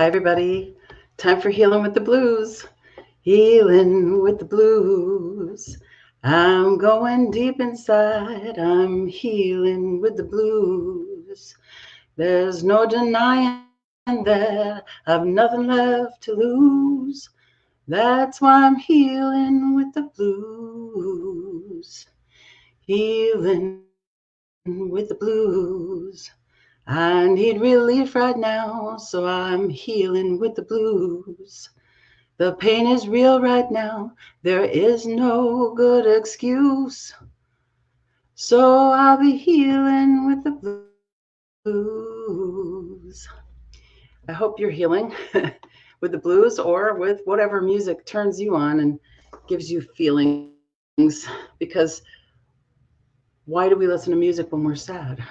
Hi, everybody. Time for Healing with the Blues. Healing with the Blues. I'm going deep inside. I'm healing with the blues. There's no denying that I've nothing left to lose. That's why I'm healing with the blues. Healing with the blues. I need relief right now, so I'm healing with the blues. The pain is real right now. There is no good excuse. So I'll be healing with the blues. I hope you're healing with the blues or with whatever music turns you on and gives you feelings. Because why do we listen to music when we're sad?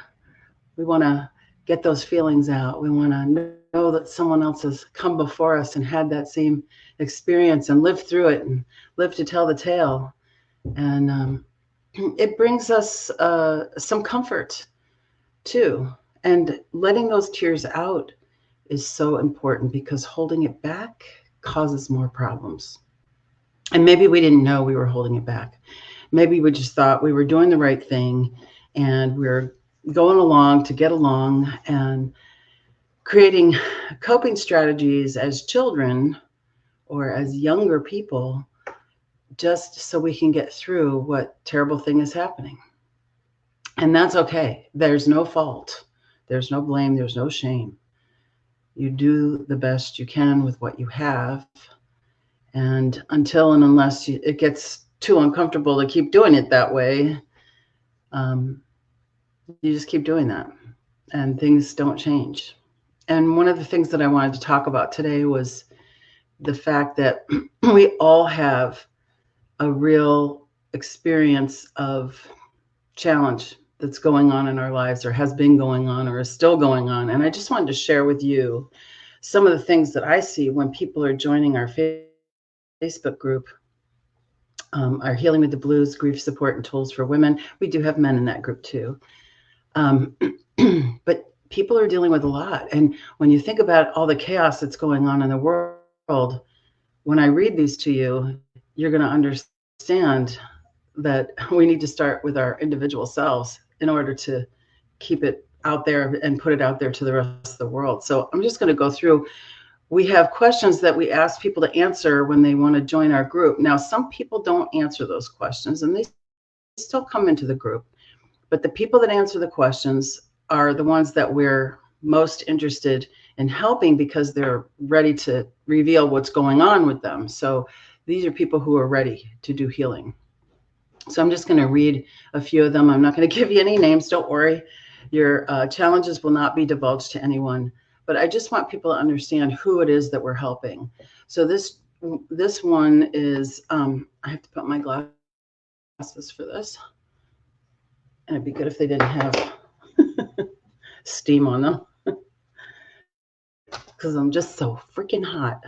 We want to get those feelings out. We want to know that someone else has come before us and had that same experience and lived through it and lived to tell the tale. And it brings us some comfort too. And letting those tears out is so important because holding it back causes more problems. And maybe we didn't know we were holding it back. Maybe we just thought we were doing the right thing and we're going along to get along and creating coping strategies as children or as younger people just so we can get through what terrible thing is happening. And that's okay. There's no fault. There's no blame. There's no shame. You do the best you can with what you have. And until and unless it gets too uncomfortable to keep doing it that way, you just keep doing that and things don't change. And one of the things that I wanted to talk about today was the fact that we all have a real experience of challenge that's going on in our lives or has been going on or is still going on. And I just wanted to share with you some of the things that I see when people are joining our Facebook group, our Healing with the Blues, Grief Support and Tools for Women. We do have men in that group too. But people are dealing with a lot. And when you think about all the chaos that's going on in the world, when I read these to you, you're going to understand that we need to start with our individual selves in order to keep it out there and put it out there to the rest of the world. So I'm just going to go through. We have questions that we ask people to answer when they want to join our group. Now, some people don't answer those questions and they still come into the group. But the people that answer the questions are the ones that we're most interested in helping because they're ready to reveal what's going on with them. So these are people who are ready to do healing. So I'm just going to read a few of them. I'm not going to give you any names. Don't worry. Your challenges will not be divulged to anyone. But I just want people to understand who it is that we're helping. So this one is, I have to put my glasses for this. And it'd be good if they didn't have steam on them because I'm just so freaking hot.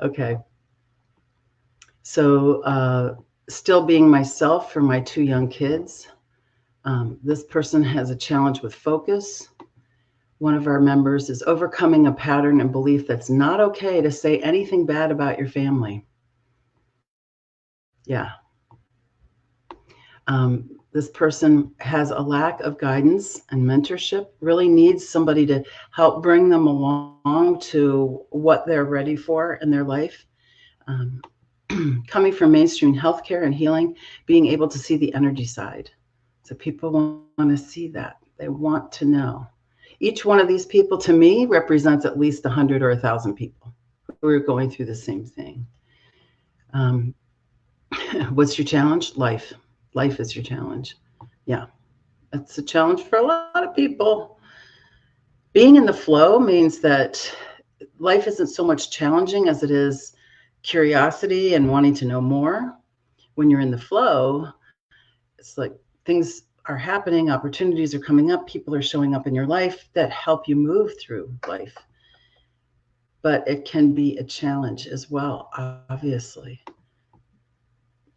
Okay. So still being myself for my two young kids. This person has a challenge with focus. One of our members is overcoming a pattern and belief that's not okay to say anything bad about your family. Yeah. This person has a lack of guidance and mentorship, really needs somebody to help bring them along to what they're ready for in their life. Coming from mainstream healthcare and healing, being able to see the energy side. So people want to see that. They want to know. Each one of these people to me represents at least 100 or 1,000 people who are going through the same thing. What's your challenge? Life. Life is your challenge. Yeah, it's a challenge for a lot of people. Being in the flow means that life isn't so much challenging as it is curiosity and wanting to know more. When you're in the flow, it's like things are happening, opportunities are coming up, people are showing up in your life that help you move through life. But it can be a challenge as well, obviously.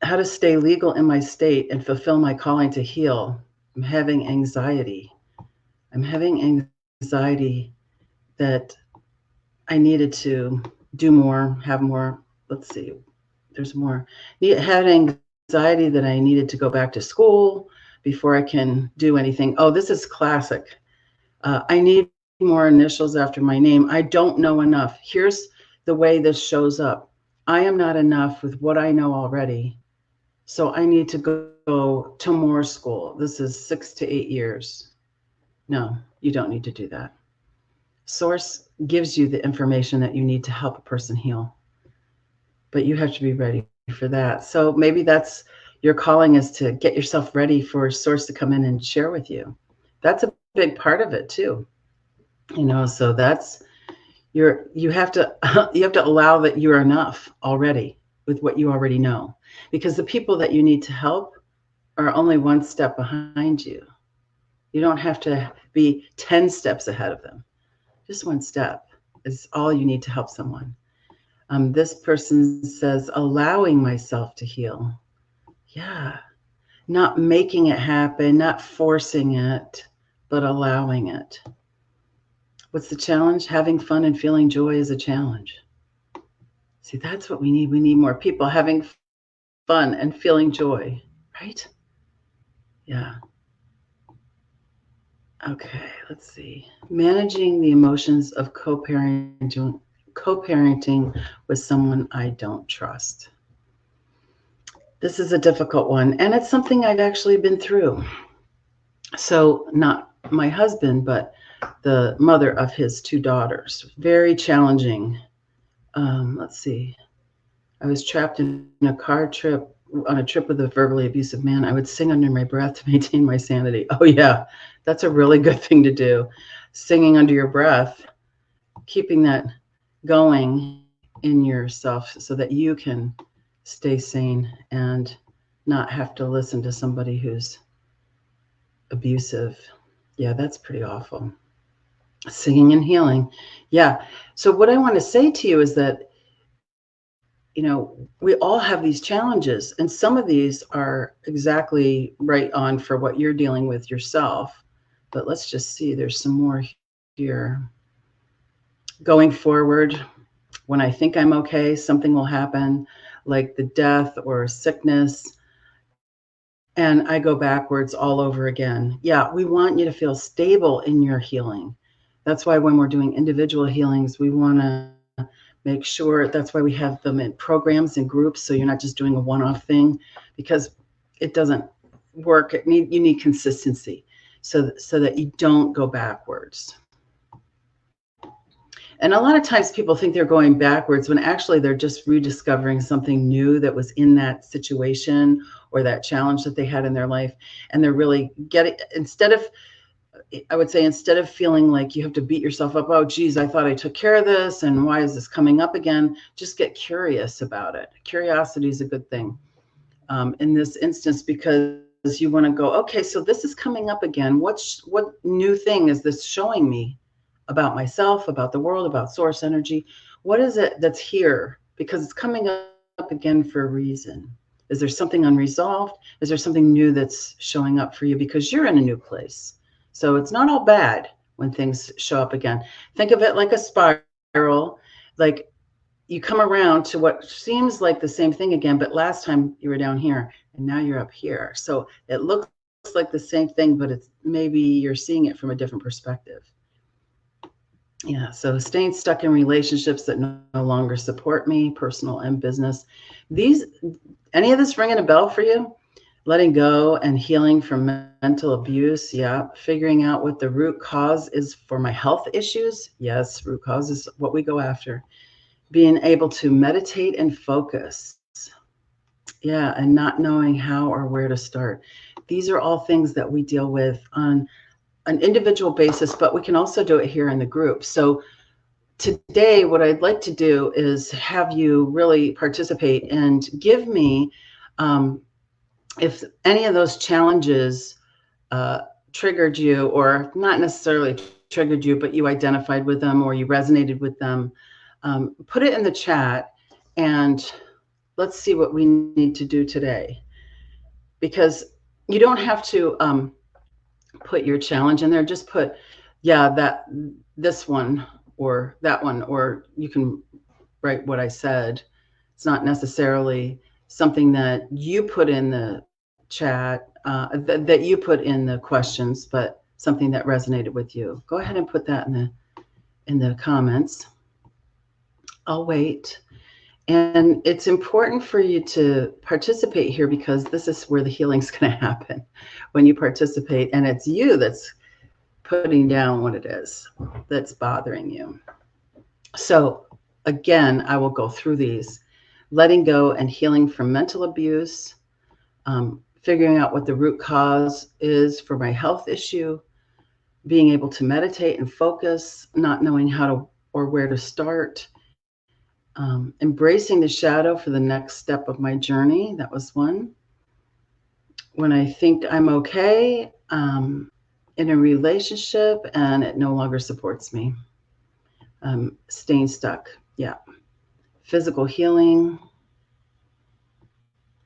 How to stay legal in my state and fulfill my calling to heal. I'm having anxiety. I'm having anxiety that I needed to do more, have more. Let's see, there's more. Had anxiety that I needed to go back to school before I can do anything. Oh, this is classic. I need more initials after my name. I don't know enough. Here's the way this shows up. I am not enough with what I know already. So I need to go to more school. This is 6 to 8 years. No, you don't need to do that. Source gives you the information that you need to help a person heal, but you have to be ready for that. So maybe that's your calling, is to get yourself ready for Source to come in and share with you. That's a big part of it too. So that's you have to allow that you're enough already with what you already know, because the people that you need to help are only one step behind you. You don't have to be 10 steps ahead of them. Just one step is all you need to help someone. This person says, allowing myself to heal. Yeah. Not making it happen, not forcing it, but allowing it. What's the challenge? Having fun and feeling joy is a challenge. See, that's what we need. We need more people having fun and feeling joy, right? Yeah. Okay, let's see. Managing the emotions of co-parenting with someone I don't trust. This is a difficult one, and it's something I've actually been through. So, not my husband, but the mother of his two daughters. Very challenging. Let's see. I was trapped in a car trip on a trip with a verbally abusive man. I would sing under my breath to maintain my sanity. Oh yeah, that's a really good thing to do. Singing under your breath, keeping that going in yourself so that you can stay sane and not have to listen to somebody who's abusive. Yeah, that's pretty awful. Singing and healing. Yeah. So what I want to say to you is that we all have these challenges, and some of these are exactly right on for what you're dealing with yourself. But let's just see, there's some more here. Going forward, when I think I'm okay, something will happen, like the death or sickness, and I go backwards all over again. Yeah, we want you to feel stable in your healing. That's why when we're doing individual healings, we want to make sure, that's why we have them in programs and groups, so you're not just doing a one-off thing, because it doesn't work. You need consistency so that you don't go backwards. And a lot of times people think they're going backwards when actually they're just rediscovering something new that was in that situation or that challenge that they had in their life. And they're really getting, I would say, instead of feeling like you have to beat yourself up, oh, geez, I thought I took care of this, and why is this coming up again? Just get curious about it. Curiosity is a good thing in this instance, because you want to go, okay, so this is coming up again. What new thing is this showing me about myself, about the world, about source energy? What is it that's here? Because it's coming up again for a reason. Is there something unresolved? Is there something new that's showing up for you because you're in a new place? So it's not all bad when things show up again. Think of it like a spiral, like you come around to what seems like the same thing again, but last time you were down here and now you're up here. So it looks like the same thing, but it's maybe you're seeing it from a different perspective. Yeah, so staying stuck in relationships that no longer support me, personal and business. Any of this ringing a bell for you? Letting go and healing from mental abuse. Yeah. Figuring out what the root cause is for my health issues. Yes, root cause is what we go after. Being able to meditate and focus. Yeah, and not knowing how or where to start. These are all things that we deal with on an individual basis, but we can also do it here in the group. So today, what I'd like to do is have you really participate and give me, if any of those challenges triggered you, or not necessarily triggered you, but you identified with them or you resonated with them, put it in the chat, and let's see what we need to do today. Because you don't have to put your challenge in there. Just put, yeah, this one or that one, or you can write what I said. It's not necessarily something that you put in the chat, that you put in the questions, but something that resonated with you. Go ahead and put that in the comments. I'll wait. And it's important for you to participate here, because this is where the healing's going to happen when you participate, and it's you that's putting down what it is that's bothering you. So again, I will go through these: letting go and healing from mental abuse, figuring out what the root cause is for my health issue, being able to meditate and focus, not knowing how to or where to start, embracing the shadow for the next step of my journey. That was one. When I think I'm okay, in a relationship and it no longer supports me. Staying stuck. Yeah. Physical healing.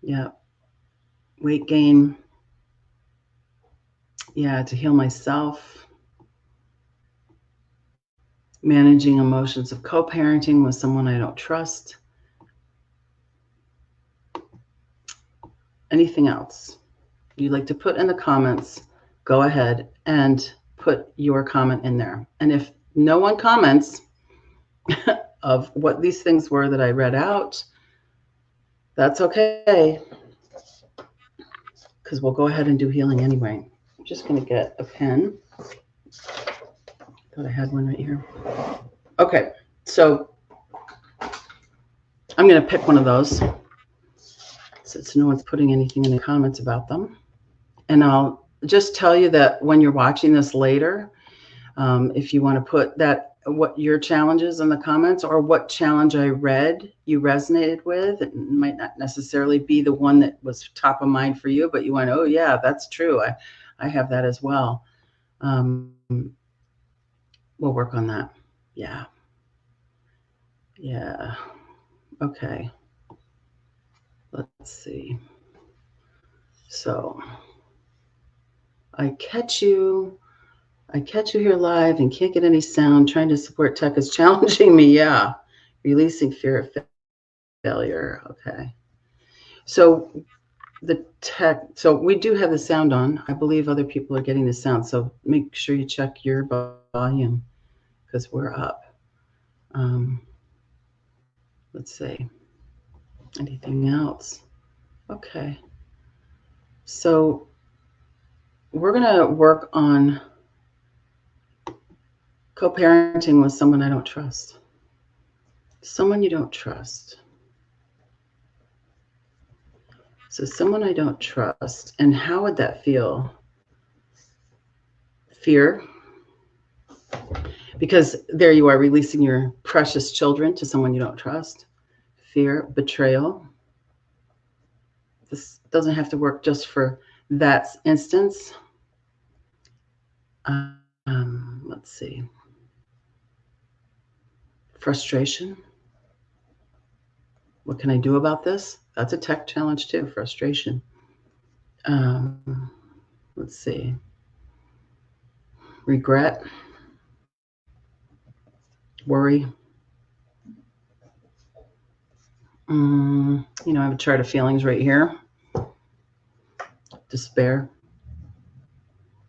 Yeah. Weight gain. Yeah, to heal myself. Managing emotions of co-parenting with someone I don't trust. Anything else you'd like to put in the comments, go ahead and put your comment in there. And if no one comments of what these things were that I read out, that's okay, because we'll go ahead and do healing anyway. I'm just going to get a pen. Thought I had one right here. Okay, so I'm going to pick one of those, since no one's putting anything in the comments about them. And I'll just tell you that when you're watching this later, if you want to put that, what your challenge is in the comments, or what challenge I read you resonated with. It might not necessarily be the one that was top of mind for you, but you went, oh yeah, that's true. I have that as well. We'll work on that. Yeah. Yeah. Okay. Let's see. So I catch you here live and can't get any sound. Trying to support tech is challenging me. Yeah. Releasing fear of failure. Okay. So so we do have the sound on. I believe other people are getting the sound. So make sure you check your volume, because we're up. Let's see. Anything else? Okay. So we're going to work on co-parenting with someone I don't trust. Someone you don't trust. So someone I don't trust. And how would that feel? Fear. Because there you are, releasing your precious children to someone you don't trust. Fear, betrayal. This doesn't have to work just for that instance. Let's see. Frustration. What can I do about this? That's a tech challenge too, frustration. Let's see. Regret. Worry. I have a chart of feelings right here. Despair.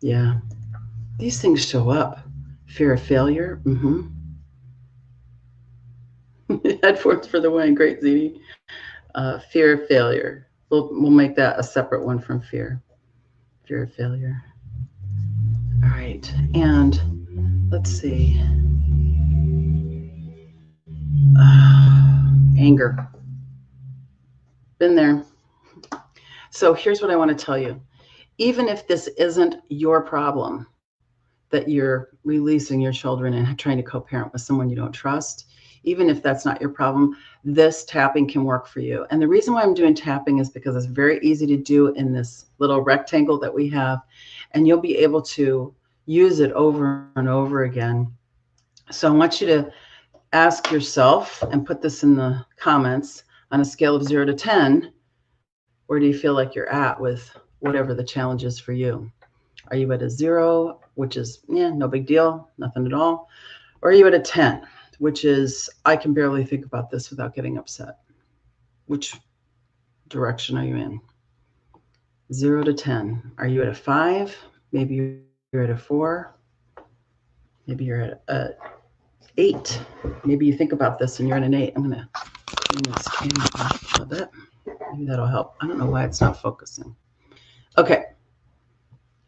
Yeah. These things show up. Fear of failure. Headphones for the win. Great, Zini. Fear of failure. We'll make that a separate one from fear. Fear of failure. All right. And let's see. Anger. Been there. So here's what I want to tell you. Even if this isn't your problem, that you're releasing your children and trying to co-parent with someone you don't trust, even if that's not your problem, this tapping can work for you. And the reason why I'm doing tapping is because it's very easy to do in this little rectangle that we have, and you'll be able to use it over and over again. So I want you to ask yourself, and put this in the comments, on a scale of 0 to 10, where do you feel like you're at with whatever the challenge is for you? Are you at a 0, which is, no big deal, nothing at all? Or are you at a 10, which is, I can barely think about this without getting upset? Which direction are you in? 0 to 10. Are you at a 5? Maybe you're at a 4. Maybe you're at a 8. Maybe you think about this and you're at an 8. I'm going to clean this camera a little bit. Maybe that'll help. I don't know why it's not focusing. Okay.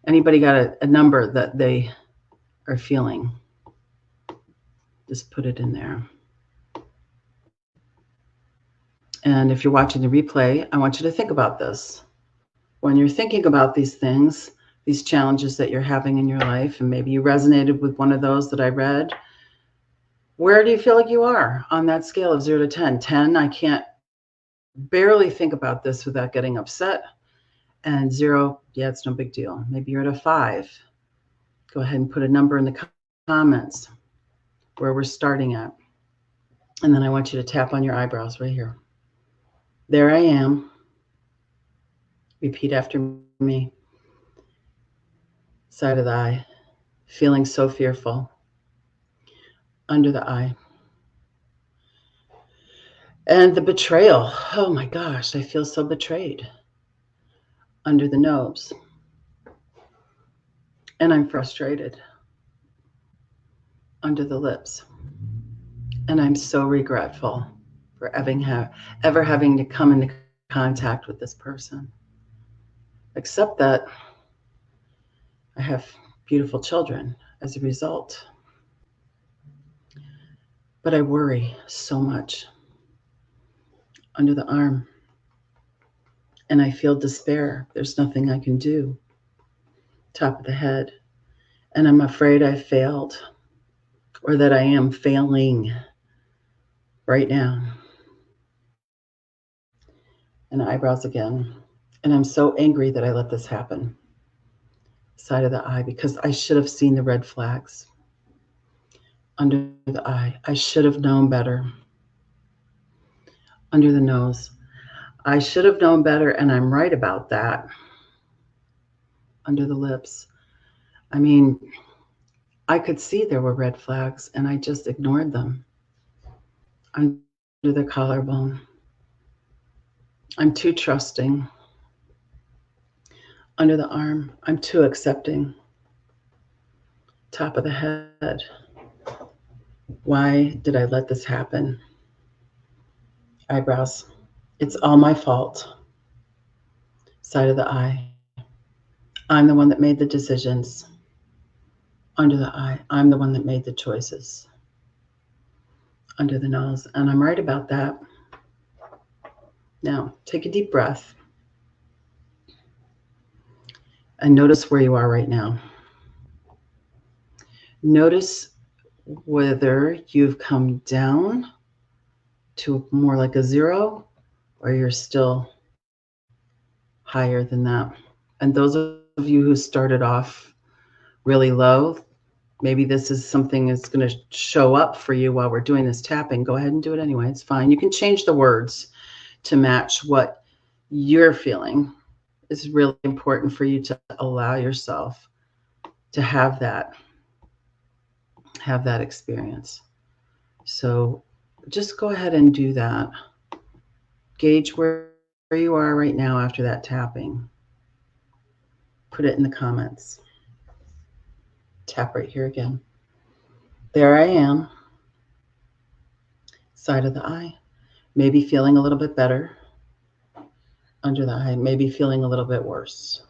Anybody got a number that they are feeling? Just put it in there. And if you're watching the replay, I want you to think about this. When you're thinking about these things, these challenges that you're having in your life, and maybe you resonated with one of those that I read, where do you feel like you are on that scale of 0 to 10? 10, I can't barely think about this without getting upset. And 0, yeah, it's no big deal. Maybe you're at a 5. Go ahead and put a number in the comments where we're starting at. And then I want you to tap on your eyebrows right here. There I am. Repeat after me. Side of the eye. Feeling so fearful. Under the eye. And the betrayal. Oh my gosh, I feel so betrayed. Under the nose. And I'm frustrated. Under the lips. And I'm so regretful for ever having to come into contact with this person. Except that I have beautiful children as a result. But I worry so much. Under the arm. And I feel despair. There's nothing I can do. Top of the head. And I'm afraid I failed. Or that I am failing right now. And eyebrows again. And I'm so angry that I let this happen. Side of the eye, because I should have seen the red flags. Under the eye. I should have known better. Under the nose. I should have known better, and I'm right about that. Under the lips. I mean, I could see there were red flags, and I just ignored them. Under the collarbone. I'm too trusting. Under the arm. I'm too accepting. Top of the head. Why did I let this happen? Eyebrows. It's all my fault. Side of the eye. I'm the one that made the decisions. Under the eye. I'm the one that made the choices. Under the nose. And I'm right about that. Now, take a deep breath. And notice where you are right now. Notice whether you've come down to more like a 0 or you're still higher than that. And those of you who started off really low, maybe this is something that's going to show up for you while we're doing this tapping. Go ahead and do it anyway. It's fine. You can change the words to match what you're feeling. It's really important for you to allow yourself to have that experience. So just go ahead and do that. Gauge where you are right now after that tapping. Put it in the comments. Tap right here again. There I am. Side of the eye. Maybe feeling a little bit better. Under the eye. Maybe feeling a little bit worse.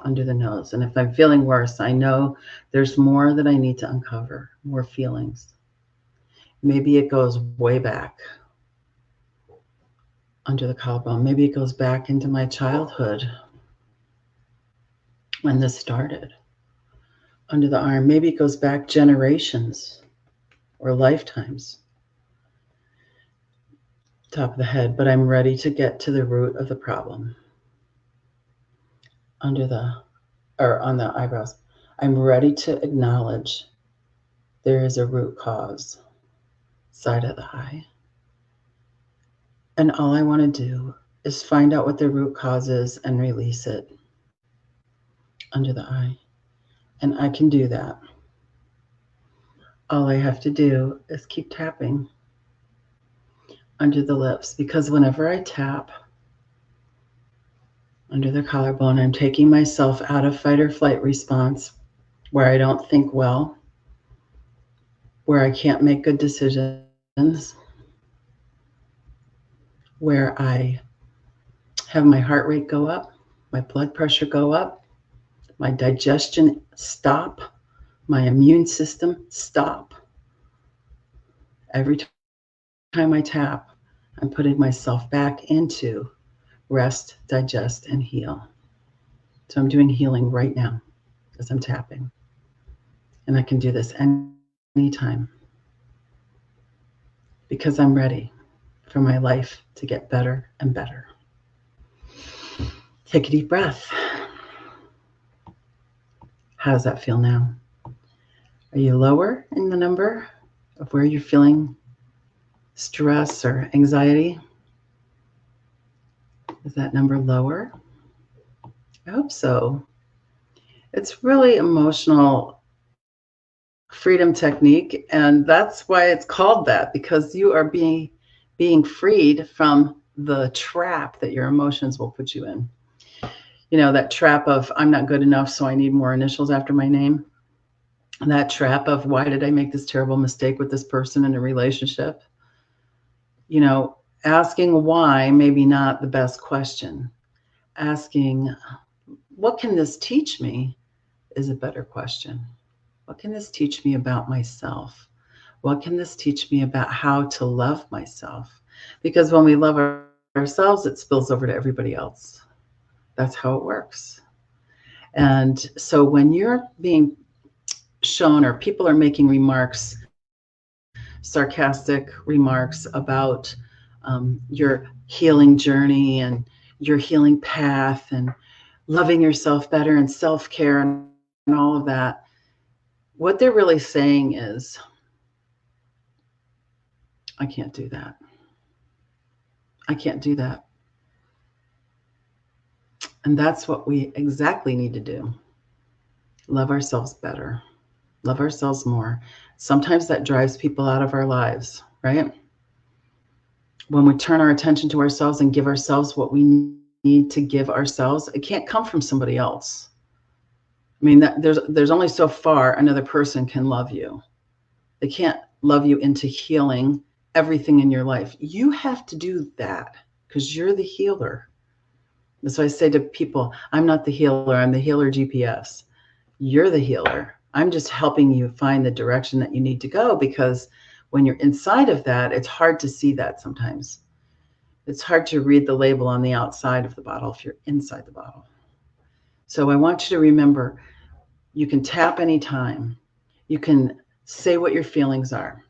Under the nose. And if I'm feeling worse, I know there's more that I need to uncover. More feelings. Maybe it goes way back. Under the collarbone. Maybe it goes back into my childhood when this started. Under the arm. Maybe it goes back generations or lifetimes. Top of the head. But I'm ready to get to the root of the problem. On the eyebrows. I'm ready to acknowledge there is a root cause. Side of the eye. And all I want to do is find out what the root cause is and release it. Under the eye. And I can do that all I have to do is keep tapping under the lips, because whenever I tap under the collarbone, I'm taking myself out of fight or flight response where I don't think well, where I can't make good decisions, where I have my heart rate go up, my blood pressure go up, my digestion stop, my immune system stop. Every time I tap, I'm putting myself back into rest, digest, and heal. So I'm doing healing right now as I'm tapping. And I can do this anytime because I'm ready for my life to get better and better. Take a deep breath. How does that feel now? Are you lower in the number of where you're feeling stress or anxiety? Is that number lower? I hope so. It's really emotional freedom technique, and that's why it's called that, because you are being freed from the trap that your emotions will put you in. You know, that trap of I'm not good enough, so I need more initials after my name. And that trap of why did I make this terrible mistake with this person in a relationship? You know, asking why maybe not the best question. Asking, what can this teach me, is a better question. What can this teach me about myself? What can this teach me about how to love myself? Because when we love ourselves, it spills over to everybody else. That's how it works. And so when you're being shown or people are making remarks, sarcastic remarks about your healing journey and your healing path and loving yourself better and self-care and all of that, what they're really saying is, I can't do that. I can't do that. And that's what we exactly need to do. Love ourselves better. Love ourselves more. Sometimes that drives people out of our lives, right? When we turn our attention to ourselves and give ourselves what we need to give ourselves, it can't come from somebody else. I mean, there's only so far another person can love you. They can't love you into healing everything in your life. You have to do that because you're the healer. That's why I say to people, I'm not the healer, I'm the healer GPS. You're the healer. I'm just helping you find the direction that you need to go, because when you're inside of that, it's hard to see that sometimes. It's hard to read the label on the outside of the bottle if you're inside the bottle. So I want you to remember, you can tap anytime. You can say what your feelings are.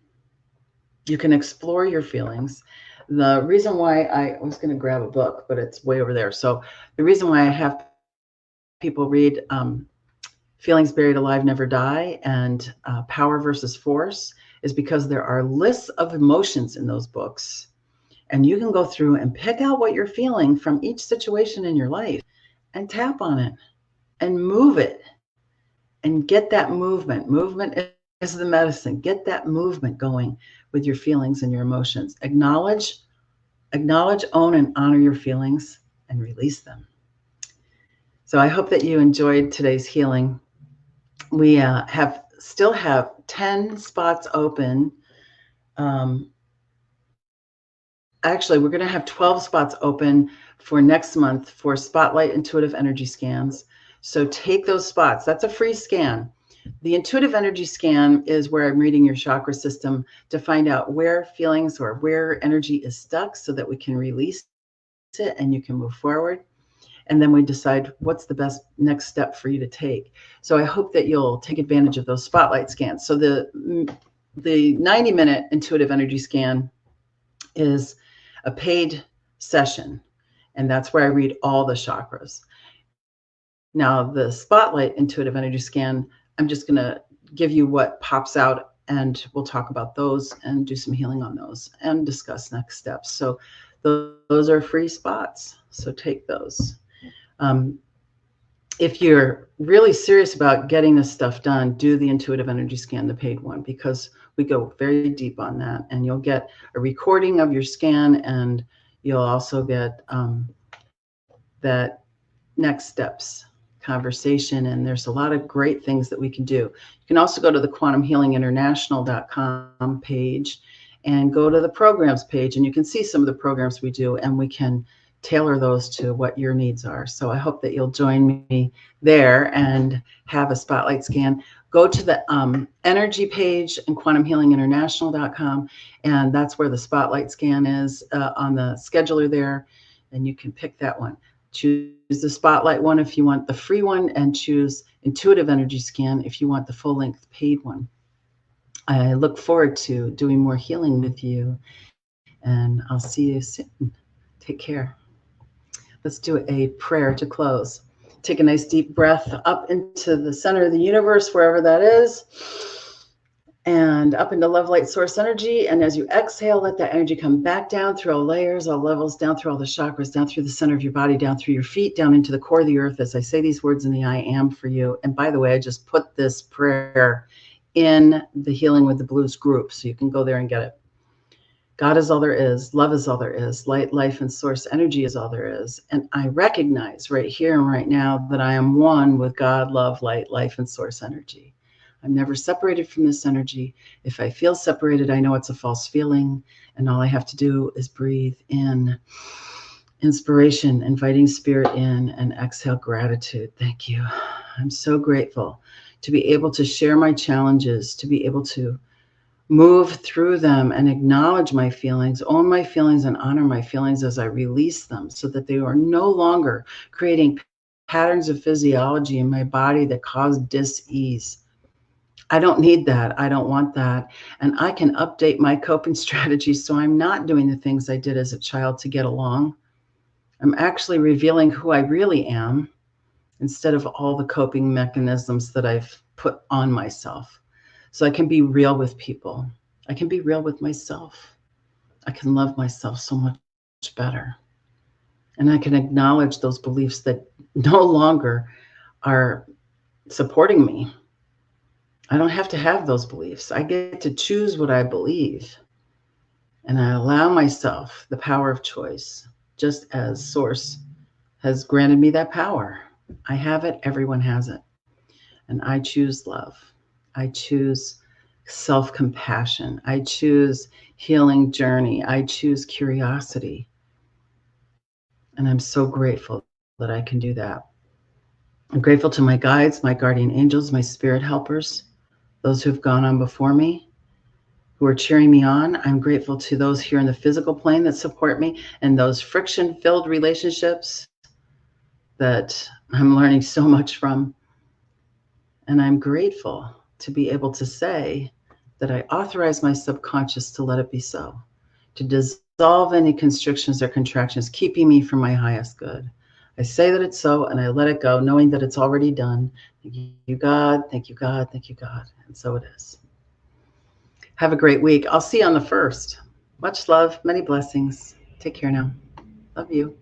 You can explore your feelings. The reason why I was going to grab a book, but it's way over there. So the reason why I have people read Feelings Buried Alive Never Die and Power versus Force is because there are lists of emotions in those books. And you can go through and pick out what you're feeling from each situation in your life and tap on it and move it and get that movement. Movement is the medicine. Get that movement going with your feelings and your emotions. Acknowledge, own, and honor your feelings and release them. So I hope that you enjoyed today's healing. We still have 10 spots open. Actually, we're going to have 12 spots open for next month for Spotlight Intuitive Energy Scans. So take those spots. That's a free scan. The intuitive energy scan is where I'm reading your chakra system to find out where feelings or where energy is stuck so that we can release it and you can move forward. And then we decide what's the best next step for you to take. So I hope that you'll take advantage of those spotlight scans. So the 90-minute intuitive energy scan is a paid session, and that's where I read all the chakras. Now, the Spotlight Intuitive Energy Scan, I'm just going to give you what pops out, and we'll talk about those and do some healing on those and discuss next steps. So those are free spots, so take those. if you're really serious about getting this stuff done, do the intuitive energy scan, the paid one, because we go very deep on that. And you'll get a recording of your scan, and you'll also get that next steps conversation. And there's a lot of great things that we can do. You can also go to the quantumhealinginternational.com page and go to the programs page, and you can see some of the programs we do, and we can tailor those to what your needs are. So I hope that you'll join me there and have a spotlight scan. Go to the energy page in quantumhealinginternational.com, and that's where the spotlight scan is on the scheduler there, and you can pick that one. Choose the spotlight one if you want the free one, and choose intuitive energy scan if you want the full-length paid one. I look forward to doing more healing with you, and I'll see you soon. Take care. Let's do a prayer to close. Take a nice deep breath up into the center of the universe, wherever that is, and up into love, light, source energy. And as you exhale, let that energy come back down through all layers, all levels, down through all the chakras, down through the center of your body, down through your feet, down into the core of the earth as I say these words in the I am for you. And by the way, I just put this prayer in the Healing with the Blues group, so you can go there and get it. God is all there is. Love is all there is. Light, life, and source energy is all there is. And I recognize right here and right now that I am one with God, love, light, life, and source energy. I'm never separated from this energy. If I feel separated, I know it's a false feeling. And all I have to do is breathe in inspiration, inviting spirit in, and exhale gratitude. Thank you. I'm so grateful to be able to share my challenges, to be able to move through them and acknowledge my feelings, own my feelings, and honor my feelings as I release them, so that they are no longer creating patterns of physiology in my body that cause dis-ease. I don't need that. I don't want that. And I can update my coping strategies so I'm not doing the things I did as a child to get along. I'm actually revealing who I really am instead of all the coping mechanisms that I've put on myself. So I can be real with people. I can be real with myself. I can love myself so much better. And I can acknowledge those beliefs that no longer are supporting me. I don't have to have those beliefs. I get to choose what I believe. And I allow myself the power of choice, just as Source has granted me that power. I have it. Everyone has it. And I choose love. I choose self-compassion. I choose healing journey. I choose curiosity. And I'm so grateful that I can do that. I'm grateful to my guides, my guardian angels, my spirit helpers, those who have gone on before me, who are cheering me on. I'm grateful to those here in the physical plane that support me, and those friction-filled relationships that I'm learning so much from. And I'm grateful to be able to say that I authorize my subconscious to let it be so, to dissolve any constrictions or contractions keeping me from my highest good. I say that it's so, and I let it go, knowing that it's already done. Thank you, God. Thank you, God. Thank you, God. And so it is. Have a great week. I'll see you on the 1st. Much love, many blessings. Take care now. Love you.